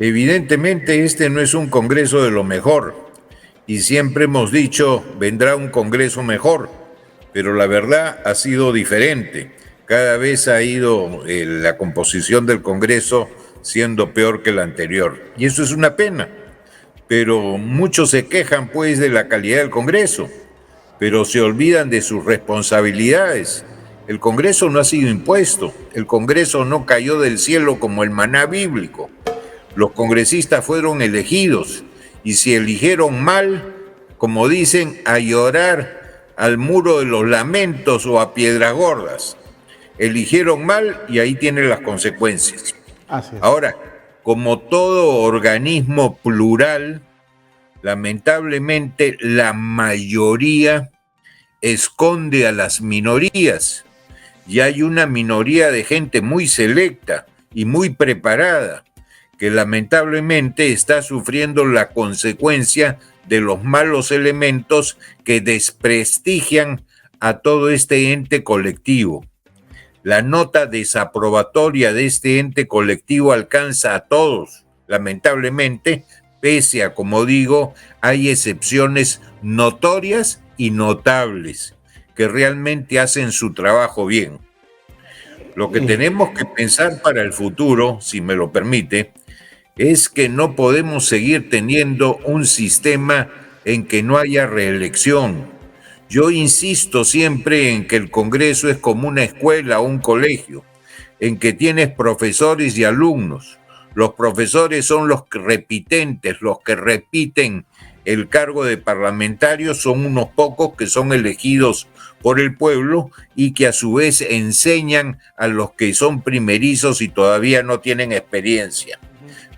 Evidentemente este no es un Congreso de lo mejor y siempre hemos dicho vendrá un Congreso mejor, pero la verdad ha sido diferente. Cada vez ha ido la composición del Congreso siendo peor que la anterior y eso es una pena, pero muchos se quejan pues de la calidad del Congreso, pero se olvidan de sus responsabilidades. El Congreso no ha sido impuesto, el Congreso no cayó del cielo como el maná bíblico. Los congresistas fueron elegidos y si eligieron mal, como dicen, a llorar al muro de los lamentos o a piedras gordas. Eligieron mal y ahí tienen las consecuencias. Así es. Ahora, como todo organismo plural, lamentablemente la mayoría esconde a las minorías y hay una minoría de gente muy selecta y muy preparada que lamentablemente está sufriendo la consecuencia de los malos elementos que desprestigian a todo este ente colectivo. La nota desaprobatoria de este ente colectivo alcanza a todos, lamentablemente, pese a, como digo, hay excepciones notorias y notables que realmente hacen su trabajo bien. Lo que tenemos que pensar para el futuro, si me lo permite, es que no podemos seguir teniendo un sistema en que no haya reelección. Yo insisto siempre en que el Congreso es como una escuela o un colegio, en que tienes profesores y alumnos. Los profesores son los repitentes, los que repiten el cargo de parlamentario, son unos pocos que son elegidos por el pueblo y que a su vez enseñan a los que son primerizos y todavía no tienen experiencia.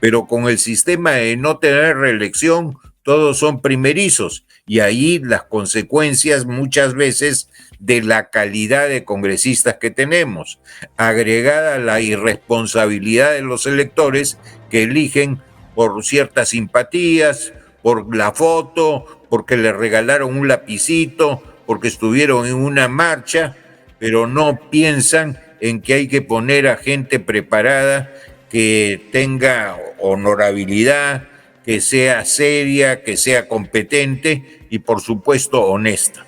Pero con el sistema de no tener reelección, todos son primerizos y ahí las consecuencias muchas veces de la calidad de congresistas que tenemos, agregada a la irresponsabilidad de los electores que eligen por ciertas simpatías, por la foto, porque le regalaron un lapicito, porque estuvieron en una marcha, pero no piensan en que hay que poner a gente preparada que tenga honorabilidad, que sea seria, que sea competente y por supuesto honesta.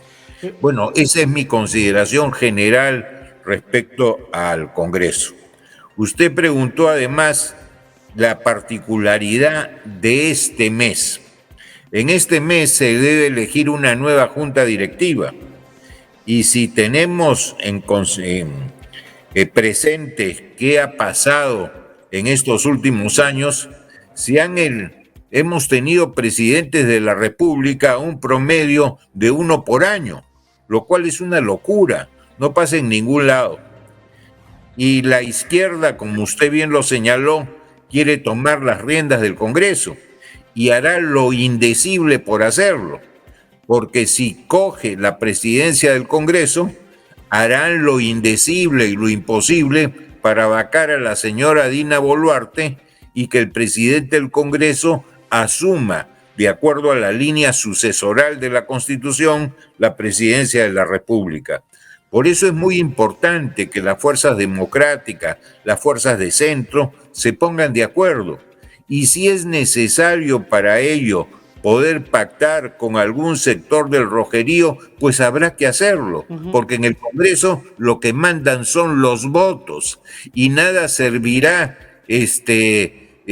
Bueno, esa es mi consideración general respecto al Congreso. Usted preguntó además la particularidad de este mes. En este mes se debe elegir una nueva junta directiva y si tenemos presente qué ha pasado en estos últimos años, hemos tenido presidentes de la República a un promedio de 1 por año, lo cual es una locura, no pasa en ningún lado. Y la izquierda, como usted bien lo señaló, quiere tomar las riendas del Congreso y hará lo indecible por hacerlo, porque si coge la presidencia del Congreso, harán lo indecible y lo imposible para vacar a la señora Dina Boluarte y que el presidente del Congreso asuma, de acuerdo a la línea sucesoral de la Constitución, la presidencia de la República. Por eso es muy importante que las fuerzas democráticas, las fuerzas de centro, se pongan de acuerdo. Y si es necesario para ello poder pactar con algún sector del rojerío, pues habrá que hacerlo, porque en el Congreso lo que mandan son los votos y nada servirá, ¿qué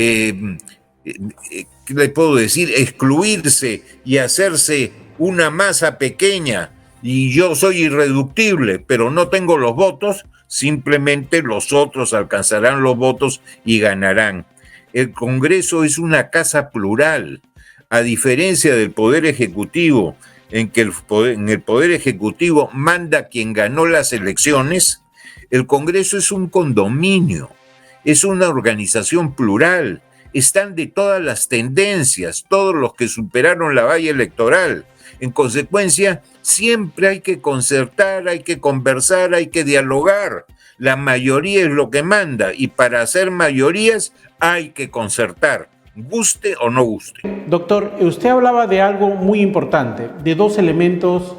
le puedo decir? Excluirse y hacerse una masa pequeña y yo soy irreductible, pero no tengo los votos, simplemente los otros alcanzarán los votos y ganarán. El Congreso es una casa plural. A diferencia del Poder Ejecutivo, en el Poder Ejecutivo manda quien ganó las elecciones, el Congreso es un condominio, es una organización plural, están de todas las tendencias, todos los que superaron la valla electoral. En consecuencia, siempre hay que concertar, hay que conversar, hay que dialogar. La mayoría es lo que manda y para hacer mayorías hay que concertar, guste o no guste. Doctor, usted hablaba de algo muy importante, de dos elementos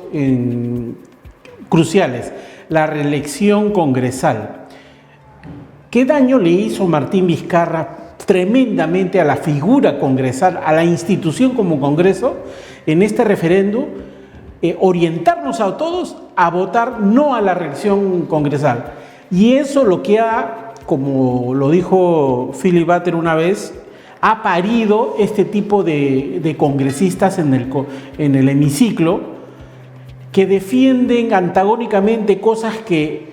cruciales, la reelección congresal. ¿Qué daño le hizo Martín Vizcarra tremendamente a la figura congresal, a la institución como Congreso, en este referéndum, orientarnos a todos a votar no a la reelección congresal. Y eso lo que ha, como lo dijo Philip Butter una vez, ha parido este tipo de congresistas en el hemiciclo que defienden antagónicamente cosas que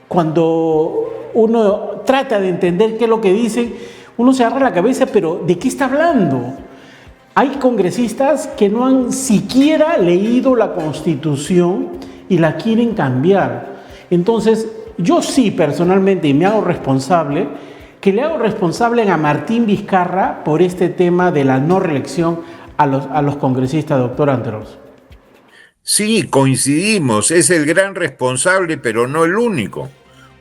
cuando uno trata de entender qué es lo que dicen, uno se agarra la cabeza, pero ¿de qué está hablando? Hay congresistas que no han siquiera leído la Constitución y la quieren cambiar. Entonces, yo sí personalmente, y me hago responsable, que le hago responsable a Martín Vizcarra por este tema de la no reelección a los congresistas, doctor Anteros. Sí, coincidimos, es el gran responsable, pero no el único,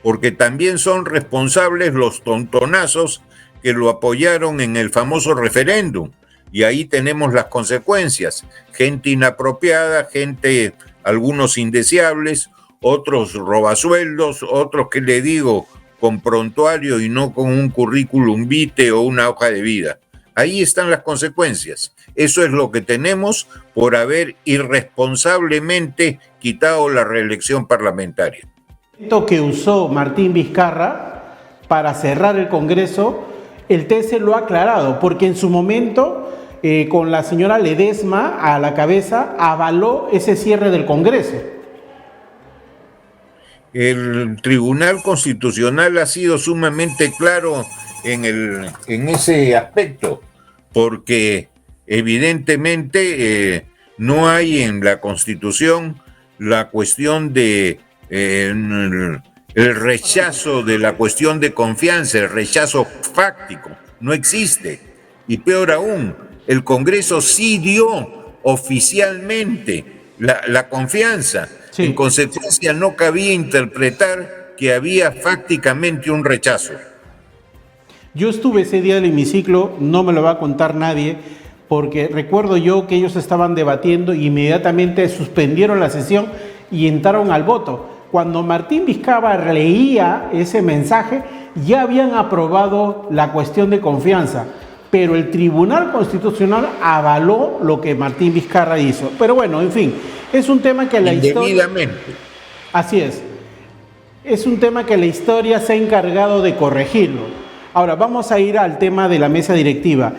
porque también son responsables los tontonazos que lo apoyaron en el famoso referéndum, y ahí tenemos las consecuencias, gente inapropiada, gente, algunos indeseables, otros robasueldos, otros que le digo con prontuario y no con un currículum vitae o una hoja de vida. Ahí están las consecuencias. Eso es lo que tenemos por haber irresponsablemente quitado la reelección parlamentaria. Esto que usó Martín Vizcarra para cerrar el Congreso, el TC lo ha aclarado, porque en su momento, con la señora Ledesma a la cabeza, avaló ese cierre del Congreso. El Tribunal Constitucional ha sido sumamente claro en ese aspecto, porque evidentemente no hay en la Constitución la cuestión de el rechazo de la cuestión de confianza, el rechazo fáctico, no existe. Y peor aún, el Congreso sí dio oficialmente la confianza. Sí. En consecuencia, no cabía interpretar que había fácticamente un rechazo. Yo estuve ese día del hemiciclo, no me lo va a contar nadie, porque recuerdo yo que ellos estaban debatiendo y inmediatamente suspendieron la sesión y entraron al voto. Cuando Martín Vizcarra leía ese mensaje, ya habían aprobado la cuestión de confianza, pero el Tribunal Constitucional avaló lo que Martín Vizcarra hizo. Pero bueno, en fin, es un tema que la historia... Así es. Es un tema que la historia se ha encargado de corregirlo. Ahora, vamos a ir al tema de la mesa directiva.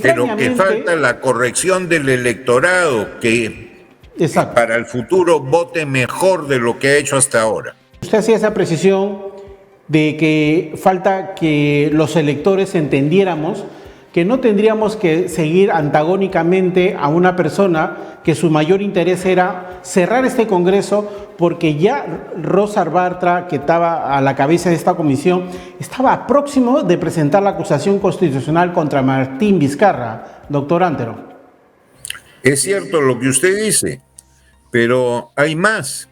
Pero que falta la corrección del electorado, que para el futuro vote mejor de lo que ha hecho hasta ahora. Usted hacía esa precisión de que falta que los electores entendiéramos que no tendríamos que seguir antagónicamente a una persona que su mayor interés era cerrar este Congreso, porque ya Rosa Bartra, que estaba a la cabeza de esta comisión, estaba próximo de presentar la acusación constitucional contra Martín Vizcarra, doctor Antero. Es cierto lo que usted dice, pero hay más.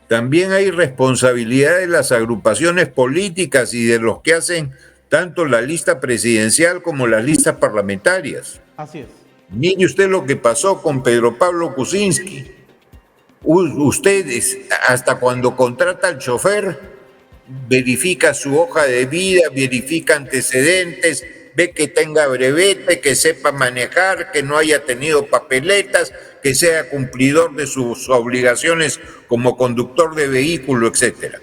También hay responsabilidad de las agrupaciones políticas y de los que hacen tanto la lista presidencial como las listas parlamentarias. Así es. Mire usted lo que pasó con Pedro Pablo Kuczynski. Ustedes, hasta cuando contrata al chofer, verifica su hoja de vida, verifica antecedentes, ve que tenga brevete, que sepa manejar, que no haya tenido papeletas, que sea cumplidor de sus obligaciones como conductor de vehículo, etc.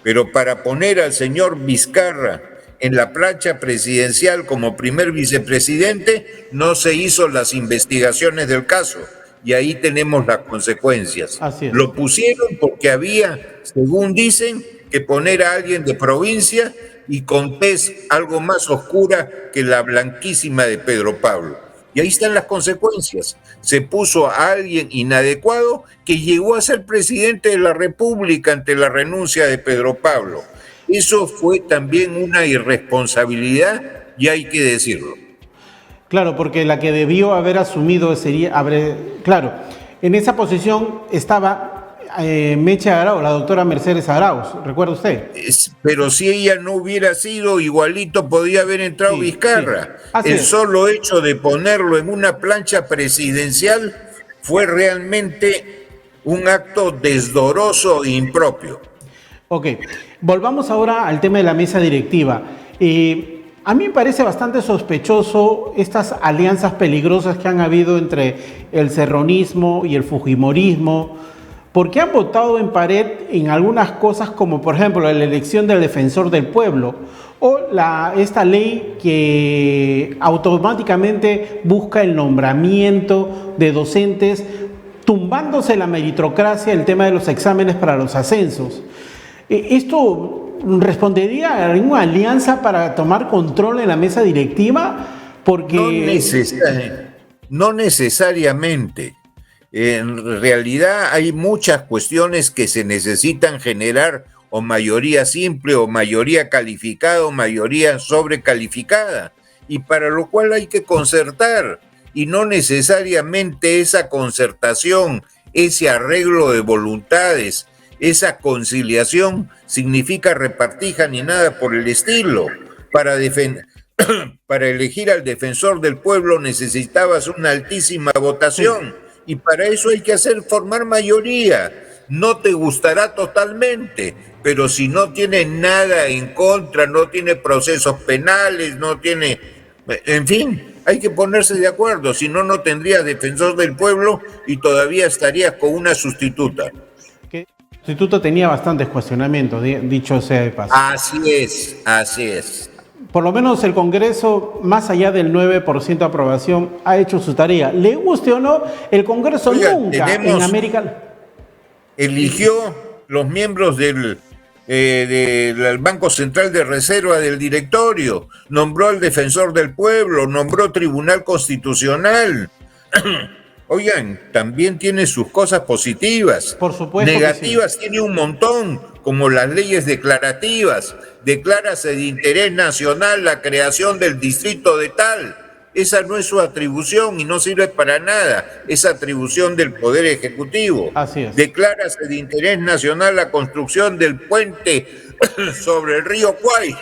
Pero para poner al señor Vizcarra en la plancha presidencial como primer vicepresidente, no se hizo las investigaciones del caso. Y ahí tenemos las consecuencias. Así es. Lo pusieron porque había, según dicen, que poner a alguien de provincia y con tez algo más oscura que la blanquísima de Pedro Pablo. Y ahí están las consecuencias. Se puso a alguien inadecuado que llegó a ser presidente de la República ante la renuncia de Pedro Pablo. Eso fue también una irresponsabilidad y hay que decirlo. Claro, porque la que debió haber asumido sería, claro, en esa posición estaba Mecha Arauz, la doctora Mercedes Arauz, ¿recuerda usted? Pero si ella no hubiera sido, igualito podía haber entrado Vizcarra. Sí. El solo hecho de ponerlo en una plancha presidencial fue realmente un acto desdoroso e impropio. Ok, volvamos ahora al tema de la mesa directiva. A mí me parece bastante sospechoso estas alianzas peligrosas que han habido entre el serronismo y el fujimorismo, porque han votado en pared en algunas cosas como por ejemplo la elección del defensor del pueblo o esta ley que automáticamente busca el nombramiento de docentes, tumbándose la meritocracia, el tema de los exámenes para los ascensos. Esto respondería a alguna alianza para tomar control en la mesa directiva, porque no necesariamente. En realidad hay muchas cuestiones que se necesitan generar o mayoría simple o mayoría calificada o mayoría sobrecalificada, y para lo cual hay que concertar, y no necesariamente esa concertación, ese arreglo de voluntades, esa conciliación significa repartija ni nada por el estilo. Para elegir al defensor del pueblo necesitabas una altísima votación, y para eso hay que formar mayoría. No te gustará totalmente, pero si no tiene nada en contra, no tiene procesos penales, no tiene... En fin, hay que ponerse de acuerdo, si no, no tendrías defensor del pueblo y todavía estarías con una sustituta. El sustituto tenía bastantes cuestionamientos, dicho sea de paso. Así es. Por lo menos el Congreso, más allá del 9% de aprobación, ha hecho su tarea. Le guste o no, el Congreso nunca en América... Eligió los miembros del Banco Central de Reserva, del directorio, nombró al defensor del pueblo, nombró Tribunal Constitucional. Oigan, también tiene sus cosas positivas. Por supuesto. Negativas tiene un montón, como las leyes declarativas. Declárase de interés nacional la creación del distrito de tal. Esa no es su atribución y no sirve para nada. Es atribución del Poder Ejecutivo. Así es. Declárase de interés nacional la construcción del puente sobre el río Kwai.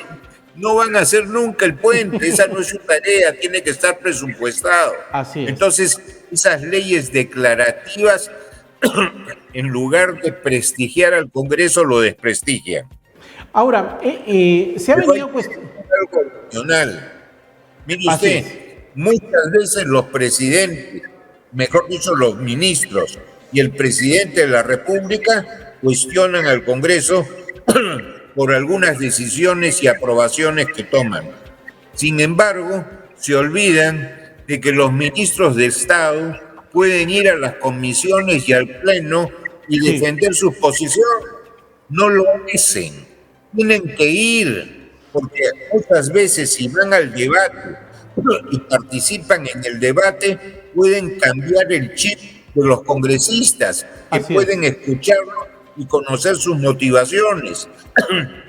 No van a hacer nunca el puente, esa no es su tarea, tiene que estar presupuestado. Así es. Entonces, esas leyes declarativas, en lugar de prestigiar al Congreso, lo desprestigian. Ahora, se ha venido constitucional. Mire usted, muchas veces los presidentes, mejor dicho, los ministros y el presidente de la República cuestionan al Congreso por algunas decisiones y aprobaciones que toman. Sin embargo, se olvidan de que los ministros de Estado pueden ir a las comisiones y al Pleno y defender sus posiciones. No lo hacen. Tienen que ir, porque muchas veces si van al debate y participan en el debate, pueden cambiar el chip de los congresistas, que pueden escucharlo y conocer sus motivaciones.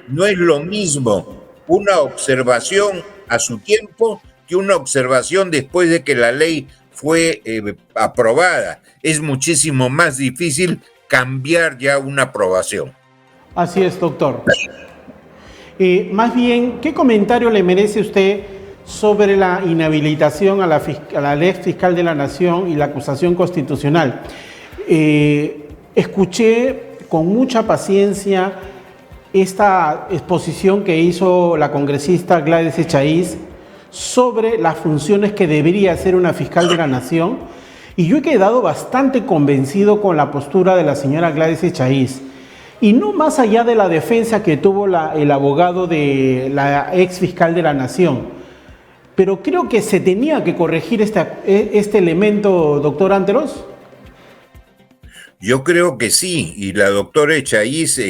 No es lo mismo una observación a su tiempo que una observación después de que la ley fue aprobada. Es muchísimo más difícil cambiar ya una aprobación. Así es, doctor. Más bien, ¿qué comentario le merece usted sobre la inhabilitación a la ley fiscal de la Nación y la acusación constitucional? Escuché con mucha paciencia esta exposición que hizo la congresista Gladys Echaíz sobre las funciones que debería hacer una fiscal de la Nación, y yo he quedado bastante convencido con la postura de la señora Gladys Echaíz, y no más allá de la defensa que tuvo el abogado de la ex fiscal de la Nación. Pero creo que se tenía que corregir este elemento, doctor Anteros. Yo creo que sí, y la doctora Echaíz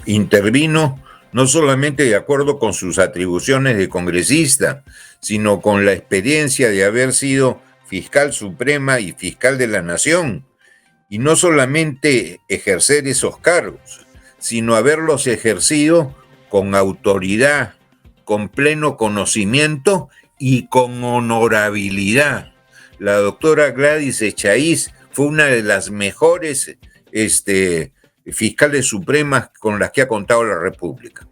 intervino no solamente de acuerdo con sus atribuciones de congresista, sino con la experiencia de haber sido fiscal suprema y fiscal de la Nación, y no solamente ejercer esos cargos, sino haberlos ejercido con autoridad, con pleno conocimiento y con honorabilidad. La doctora Gladys Echaíz fue una de las mejores fiscales supremas con las que ha contado la República.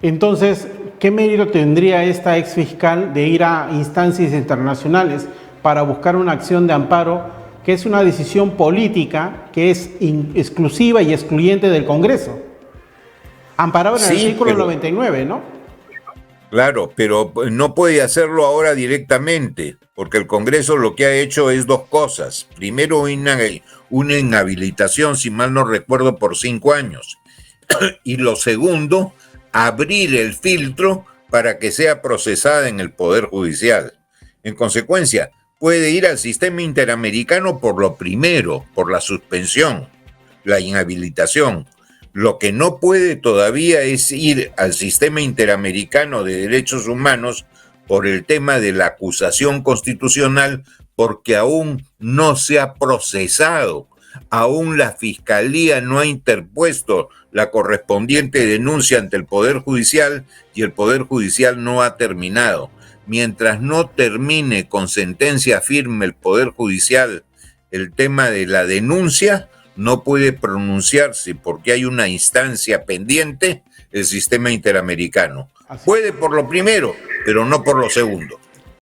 Entonces, ¿qué mérito tendría esta ex fiscal de ir a instancias internacionales para buscar una acción de amparo, que es una decisión política que es exclusiva y excluyente del Congreso? Amparado en el artículo 99, ¿no? Claro, pero no puede hacerlo ahora directamente, porque el Congreso lo que ha hecho es dos cosas. Primero, una inhabilitación, si mal no recuerdo, por 5 años. Y lo segundo, abrir el filtro para que sea procesada en el Poder Judicial. En consecuencia, puede ir al sistema interamericano por lo primero, por la suspensión, la inhabilitación. Lo que no puede todavía es ir al sistema interamericano de derechos humanos por el tema de la acusación constitucional, porque aún no se ha procesado, aún la Fiscalía no ha interpuesto la correspondiente denuncia ante el Poder Judicial y el Poder Judicial no ha terminado. Mientras no termine con sentencia firme el Poder Judicial el tema de la denuncia, no puede pronunciarse porque hay una instancia pendiente, el sistema interamericano. Puede por lo primero, pero no por lo segundo.